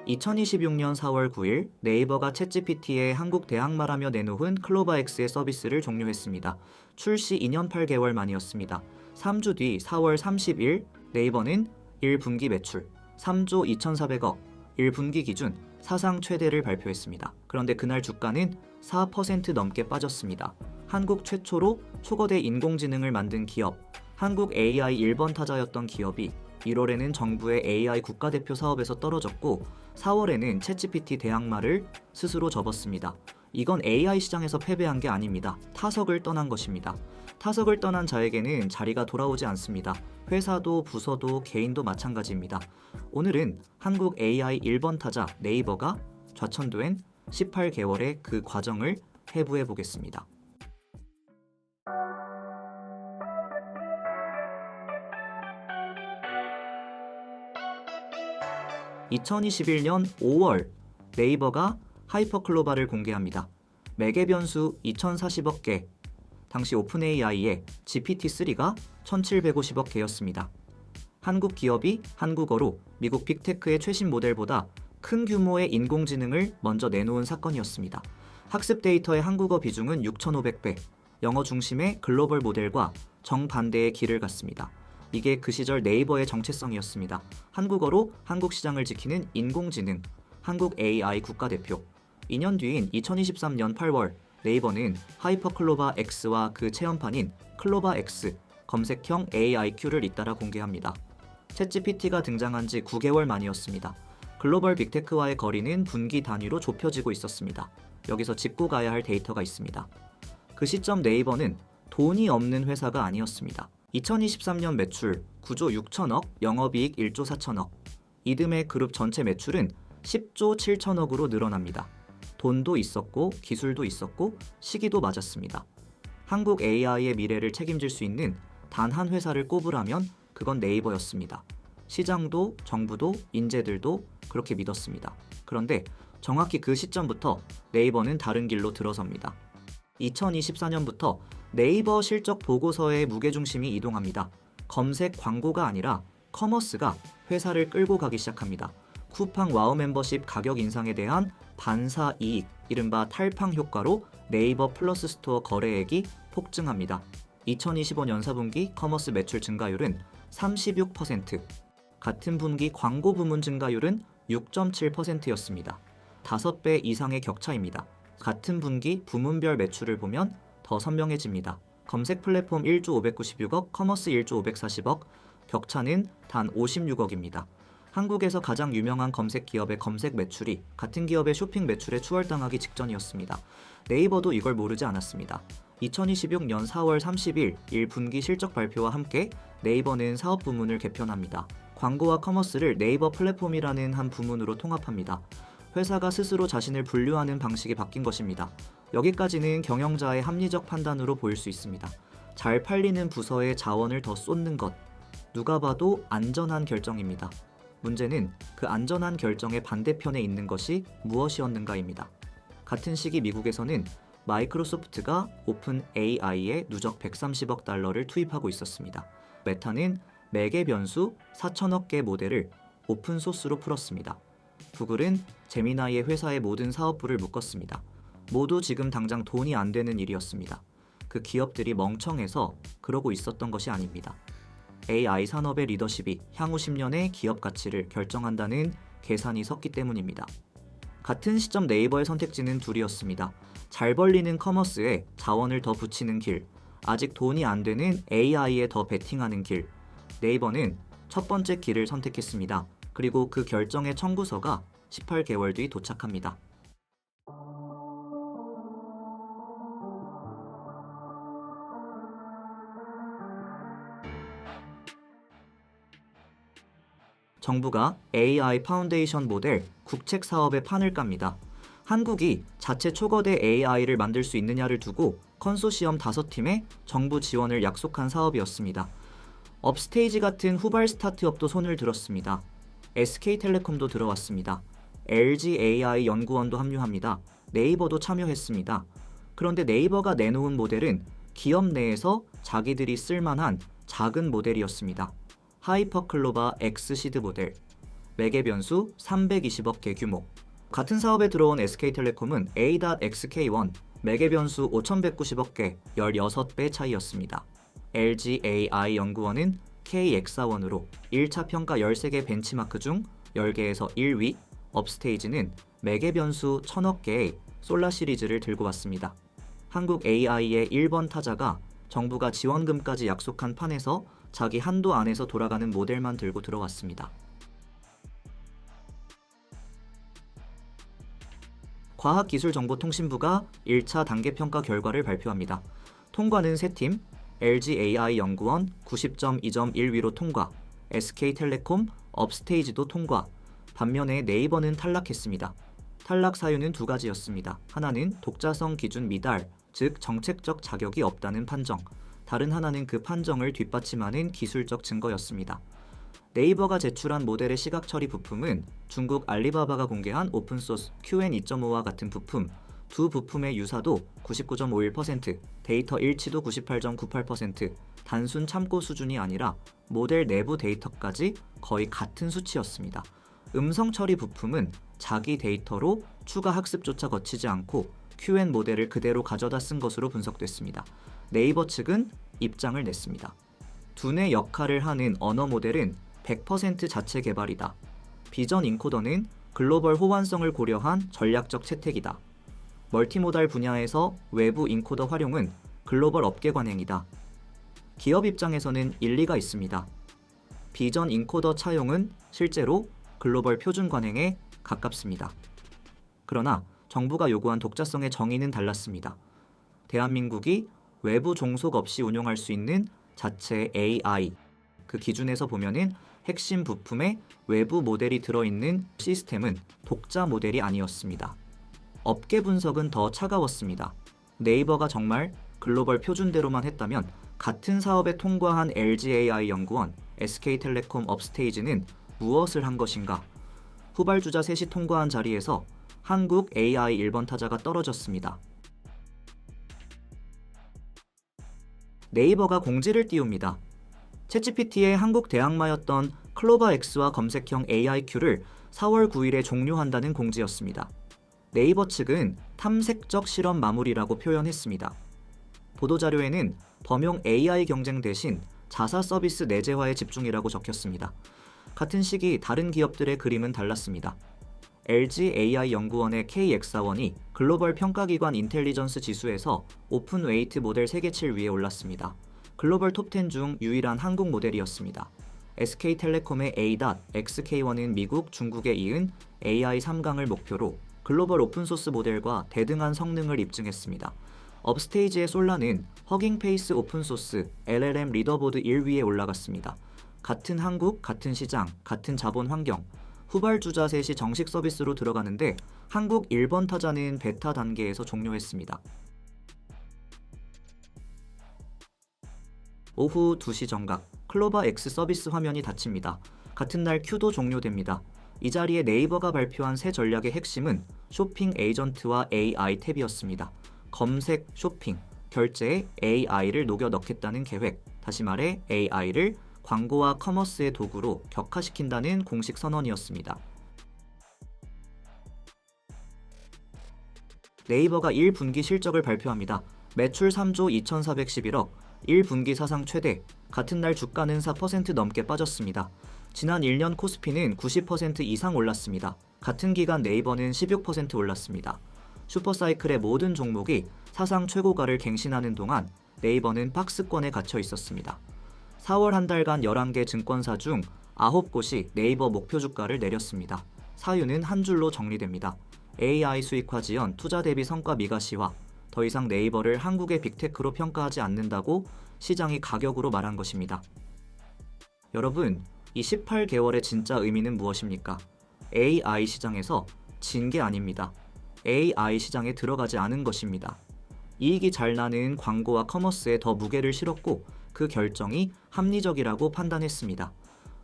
2026년 4월 9일 네이버가 챗GPT에 한국 대항마라며 내놓은 클로바X의 서비스를 종료했습니다. 출시 2년 8개월 만이었습니다. 3주 뒤 4월 30일 네이버는 1분기 매출 3조 2,400억, 1분기 기준 사상 최대를 발표했습니다. 그런데 그날 주가는 4% 넘게 빠졌습니다. 한국 최초로 초거대 인공지능을 만든 기업, 한국 AI 1번 타자였던 기업이 1월에는 정부의 AI 국가대표 사업에서 떨어졌고 4월에는 챗GPT 대항마를 스스로 접었습니다. 이건 AI 시장에서 패배한 게 아닙니다. 타석을 떠난 것입니다. 타석을 떠난 자에게는 자리가 돌아오지 않습니다. 회사도 부서도 개인도 마찬가지입니다. 오늘은 한국 AI 1번 타자 네이버가 좌천된 18개월의 그 과정을 해부해 보겠습니다. 2021년 5월 네이버가 하이퍼클로바를 공개합니다. 매개 변수 2040억 개, 당시 오픈AI의 GPT-3가 1750억 개였습니다. 한국 기업이 한국어로 미국 빅테크의 최신 모델보다 큰 규모의 인공지능을 먼저 내놓은 사건이었습니다. 학습 데이터의 한국어 비중은 6,500배, 영어 중심의 글로벌 모델과 정반대의 길을 갔습니다. 이게 그 시절 네이버의 정체성이었습니다. 한국어로 한국 시장을 지키는 인공지능, 한국 AI 국가대표. 2년 뒤인 2023년 8월 네이버는 하이퍼클로바 X와 그 체험판인 클로바 X, 검색형 AIQ를 잇따라 공개합니다. 챗GPT가 등장한 지 9개월 만이었습니다. 글로벌 빅테크와의 거리는 분기 단위로 좁혀지고 있었습니다. 여기서 짚고 가야 할 데이터가 있습니다. 그 시점 네이버는 돈이 없는 회사가 아니었습니다. 2023년 매출 9조 6천억, 영업이익 1조 4천억. 이듬해 그룹 전체 매출은 10조 7천억으로 늘어납니다. 돈도 있었고 기술도 있었고 시기도 맞았습니다. 한국 AI의 미래를 책임질 수 있는 단 한 회사를 꼽으라면 그건 네이버였습니다. 시장도 정부도 인재들도 그렇게 믿었습니다. 그런데 정확히 그 시점부터 네이버는 다른 길로 들어섭니다. 2024년부터 네이버 실적 보고서의 무게중심이 이동합니다. 검색 광고가 아니라 커머스가 회사를 끌고 가기 시작합니다. 쿠팡 와우 멤버십 가격 인상에 대한 반사 이익, 이른바 탈팡 효과로 네이버 플러스 스토어 거래액이 폭증합니다. 2025년 4분기 커머스 매출 증가율은 36%, 같은 분기 광고 부문 증가율은 6.7%였습니다. 5배 이상의 격차입니다. 같은 분기 부문별 매출을 보면 더 선명해집니다. 검색 플랫폼 1조 596억, 커머스 1조 540억, 격차는 단 56억입니다. 한국에서 가장 유명한 검색 기업의 검색 매출이 같은 기업의 쇼핑 매출에 추월당하기 직전이었습니다. 네이버도 이걸 모르지 않았습니다. 2026년 4월 30일 1분기 실적 발표와 함께 네이버는 사업 부문을 개편합니다. 광고와 커머스를 네이버 플랫폼이라는 한 부문으로 통합합니다. 회사가 스스로 자신을 분류하는 방식이 바뀐 것입니다. 여기까지는 경영자의 합리적 판단으로 보일 수 있습니다. 잘 팔리는 부서에 자원을 더 쏟는 것, 누가 봐도 안전한 결정입니다. 문제는 그 안전한 결정의 반대편에 있는 것이 무엇이었는가입니다. 같은 시기 미국에서는 마이크로소프트가 오픈 AI에 누적 130억 달러를 투입하고 있었습니다. 메타는 매개 변수 4천억 개 모델을 오픈 소스로 풀었습니다. 구글은 제미나이의 회사의 모든 사업부를 묶었습니다. 모두 지금 당장 돈이 안 되는 일이었습니다. 그 기업들이 멍청해서 그러고 있었던 것이 아닙니다. AI 산업의 리더십이 향후 10년의 기업 가치를 결정한다는 계산이 섰기 때문입니다. 같은 시점 네이버의 선택지는 둘이었습니다. 잘 벌리는 커머스에 자원을 더 붙이는 길, 아직 돈이 안 되는 AI에 더 베팅하는 길. 네이버는 첫 번째 길을 선택했습니다. 그리고 그 결정의 청구서가 18개월 뒤 도착합니다. 정부가 AI 파운데이션 모델 국책 사업의 판을 깝니다. 한국이 자체 초거대 AI를 만들 수 있느냐를 두고 컨소시엄 5팀에 정부 지원을 약속한 사업이었습니다. 업스테이지 같은 후발 스타트업도 손을 들었습니다. SK텔레콤도 들어왔습니다. LG AI 연구원도 합류합니다. 네이버도 참여했습니다. 그런데 네이버가 내놓은 모델은 기업 내에서 자기들이 쓸만한 작은 모델이었습니다. 하이퍼클로바 X시드 모델. 매개 변수 320억 개 규모. 같은 사업에 들어온 SK텔레콤은 A.XK1 매개 변수 5,190억 개 16배 차이였습니다. LGAI 연구원은 KX1으로 1차 평가 13개 벤치마크 중 10개에서 1위, 업스테이지는 매개 변수 1,000억 개의 솔라 시리즈를 들고 왔습니다. 한국 AI의 1번 타자가 정부가 지원금까지 약속한 판에서 자기 한도 안에서 돌아가는 모델만 들고 들어왔습니다. 과학기술정보통신부가 1차 단계평가 결과를 발표합니다. 통과는 3팀, LGAI연구원 90.2.1위로 통과, SK텔레콤, 업스테이지도 통과, 반면에 네이버는 탈락했습니다. 탈락 사유는 2가지였습니다. 하나는 독자성 기준 미달, 즉 정책적 자격이 없다는 판정, 다른 하나는 그 판정을 뒷받침하는 기술적 증거였습니다. 네이버가 제출한 모델의 시각 처리 부품은 중국 알리바바가 공개한 오픈소스 QN2.5와 같은 부품, 두 부품의 유사도 99.51%, 데이터 일치도 98.98%, 단순 참고 수준이 아니라 모델 내부 데이터까지 거의 같은 수치였습니다. 음성 처리 부품은 자기 데이터로 추가 학습조차 거치지 않고 QN 모델을 그대로 가져다 쓴 것으로 분석됐습니다. 네이버 측은 입장을 냈습니다. 두뇌 역할을 하는 언어 모델은 100% 자체 개발이다. 비전 인코더는 글로벌 호환성을 고려한 전략적 채택이다. 멀티모달 분야에서 외부 인코더 활용은 글로벌 업계 관행이다. 기업 입장에서는 일리가 있습니다. 비전 인코더 차용은 실제로 글로벌 표준 관행에 가깝습니다. 그러나 정부가 요구한 독자성의 정의는 달랐습니다. 대한민국이 외부 종속 없이 운용할 수 있는 자체 AI, 그 기준에서 보면은 핵심 부품에 외부 모델이 들어있는 시스템은 독자 모델이 아니었습니다. 업계 분석은 더 차가웠습니다. 네이버가 정말 글로벌 표준대로만 했다면 같은 사업에 통과한 LGAI 연구원, SK텔레콤 업스테이지는 무엇을 한 것인가? 후발주자 셋이 통과한 자리에서 한국 AI 1번 타자가 떨어졌습니다. 네이버가 공지를 띄웁니다. 챗GPT의 한국 대항마였던 클로바X와 검색형 AIQ를 4월 9일에 종료한다는 공지였습니다. 네이버 측은 탐색적 실험 마무리라고 표현했습니다. 보도자료에는 범용 AI 경쟁 대신 자사 서비스 내재화에 집중이라고 적혔습니다. 같은 시기 다른 기업들의 그림은 달랐습니다. LGAI 연구원의 KX1이 글로벌 평가기관 인텔리전스 지수에서 오픈웨이트 모델 세계칠 위에 올랐습니다. 글로벌 톱10 중 유일한 한국 모델이었습니다. SK텔레콤의 A.XK1은 미국, 중국에 이은 AI 3강을 목표로 글로벌 오픈소스 모델과 대등한 성능을 입증했습니다. 업스테이지의 솔라는 허깅페이스 오픈소스 LLM 리더보드 1위에 올라갔습니다. 같은 한국, 같은 시장, 같은 자본 환경, 후발주자 셋이 정식 서비스로 들어가는데 한국 1번 타자는 베타 단계에서 종료했습니다. 오후 2시 정각, 클로바X 서비스 화면이 닫힙니다. 같은 날 Q도 종료됩니다. 이 자리에 네이버가 발표한 새 전략의 핵심은 쇼핑 에이전트와 AI 탭이었습니다. 검색, 쇼핑, 결제에 AI를 녹여 넣겠다는 계획, 다시 말해 AI를 광고와 커머스의 도구로 격화시킨다는 공식 선언이었습니다. 네이버가 1분기 실적을 발표합니다. 매출 3조 2,411억, 1분기 사상 최대, 같은 날 주가는 4% 넘게 빠졌습니다. 지난 1년 코스피는 90% 이상 올랐습니다. 같은 기간 네이버는 16% 올랐습니다. 슈퍼사이클의 모든 종목이 사상 최고가를 갱신하는 동안 네이버는 박스권에 갇혀 있었습니다. 4월 한 달간 11개 증권사 중 9곳이 네이버 목표 주가를 내렸습니다. 사유는 한 줄로 정리됩니다. AI 수익화 지연, 투자 대비 성과 미가시화, 더 이상 네이버를 한국의 빅테크로 평가하지 않는다고 시장이 가격으로 말한 것입니다. 여러분, 이 18개월의 진짜 의미는 무엇입니까? AI 시장에서 진 게 아닙니다. AI 시장에 들어가지 않은 것입니다. 이익이 잘 나는 광고와 커머스에 더 무게를 실었고 그 결정이 합리적이라고 판단했습니다.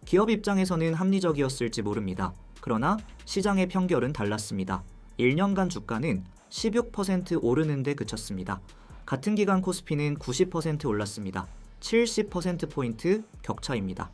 기업 입장에서는 합리적이었을지 모릅니다. 그러나 시장의 평결은 달랐습니다. 1년간 주가는 16% 오르는 데 그쳤습니다. 같은 기간 코스피는 90% 올랐습니다. 70%포인트 격차입니다.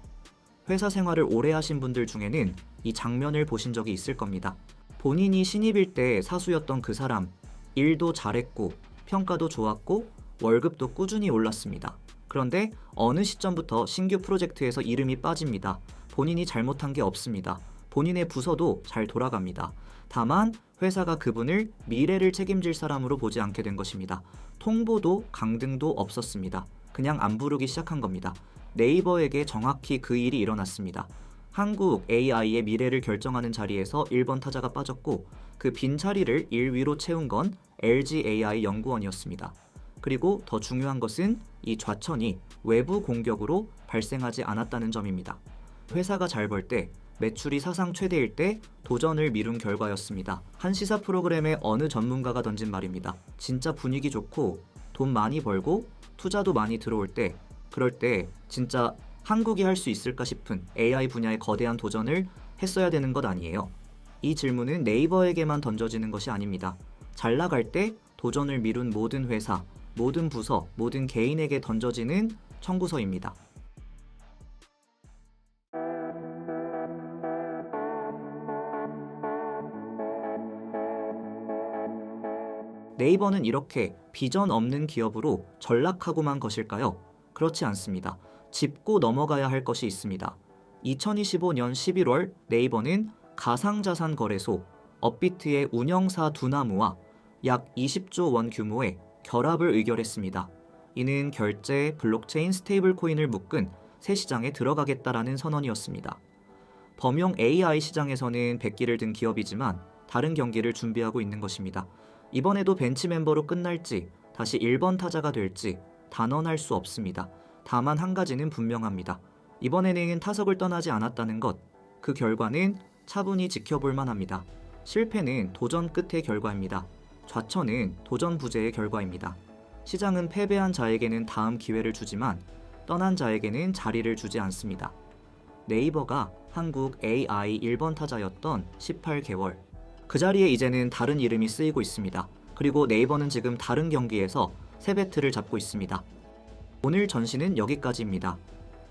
회사 생활을 오래 하신 분들 중에는 이 장면을 보신 적이 있을 겁니다. 본인이 신입일 때 사수였던 그 사람, 일도 잘했고 평가도 좋았고 월급도 꾸준히 올랐습니다. 그런데 어느 시점부터 신규 프로젝트에서 이름이 빠집니다. 본인이 잘못한 게 없습니다. 본인의 부서도 잘 돌아갑니다. 다만 회사가 그분을 미래를 책임질 사람으로 보지 않게 된 것입니다. 통보도 강등도 없었습니다. 그냥 안 부르기 시작한 겁니다. 네이버에게 정확히 그 일이 일어났습니다. 한국 AI의 미래를 결정하는 자리에서 1번 타자가 빠졌고 그 빈자리를 1위로 채운 건 LG AI 연구원이었습니다. 그리고 더 중요한 것은 이 좌천이 외부 공격으로 발생하지 않았다는 점입니다. 회사가 잘 벌 때, 매출이 사상 최대일 때 도전을 미룬 결과였습니다. 한 시사 프로그램의 어느 전문가가 던진 말입니다. 진짜 분위기 좋고 돈 많이 벌고 투자도 많이 들어올 때, 그럴 때 진짜 한국이 할 수 있을까 싶은 AI 분야의 거대한 도전을 했어야 되는 것 아니에요. 이 질문은 네이버에게만 던져지는 것이 아닙니다. 잘 나갈 때 도전을 미룬 모든 회사, 모든 부서, 모든 개인에게 던져지는 청구서입니다. 네이버는 이렇게 비전 없는 기업으로 전락하고만 것일까요? 그렇지 않습니다. 짚고 넘어가야 할 것이 있습니다. 2025년 11월 네이버는 가상자산 거래소 업비트의 운영사 두나무와 약 20조 원 규모의 결합을 의결했습니다. 이는 결제, 블록체인, 스테이블 코인을 묶은 새 시장에 들어가겠다라는 선언이었습니다. 범용 AI 시장에서는 백기를 든 기업이지만 다른 경기를 준비하고 있는 것입니다. 이번에도 벤치 멤버로 끝날지 다시 1번 타자가 될지 단언할 수 없습니다. 다만 한 가지는 분명합니다. 이번에는 타석을 떠나지 않았다는 것, 그 결과는 차분히 지켜볼 만합니다. 실패는 도전 끝의 결과입니다. 좌천은 도전 부재의 결과입니다. 시장은 패배한 자에게는 다음 기회를 주지만 떠난 자에게는 자리를 주지 않습니다. 네이버가 한국 AI 1번 타자였던 18개월. 그 자리에 이제는 다른 이름이 쓰이고 있습니다. 그리고 네이버는 지금 다른 경기에서 새 배트를 잡고 있습니다. 오늘 전시는 여기까지입니다.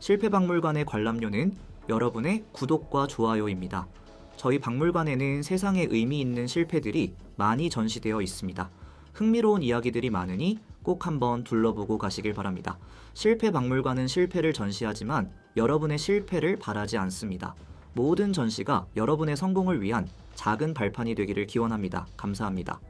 실패박물관의 관람료는 여러분의 구독과 좋아요입니다. 저희 박물관에는 세상에 의미 있는 실패들이 많이 전시되어 있습니다. 흥미로운 이야기들이 많으니 꼭 한번 둘러보고 가시길 바랍니다. 실패박물관은 실패를 전시하지만 여러분의 실패를 바라지 않습니다. 모든 전시가 여러분의 성공을 위한 작은 발판이 되기를 기원합니다. 감사합니다.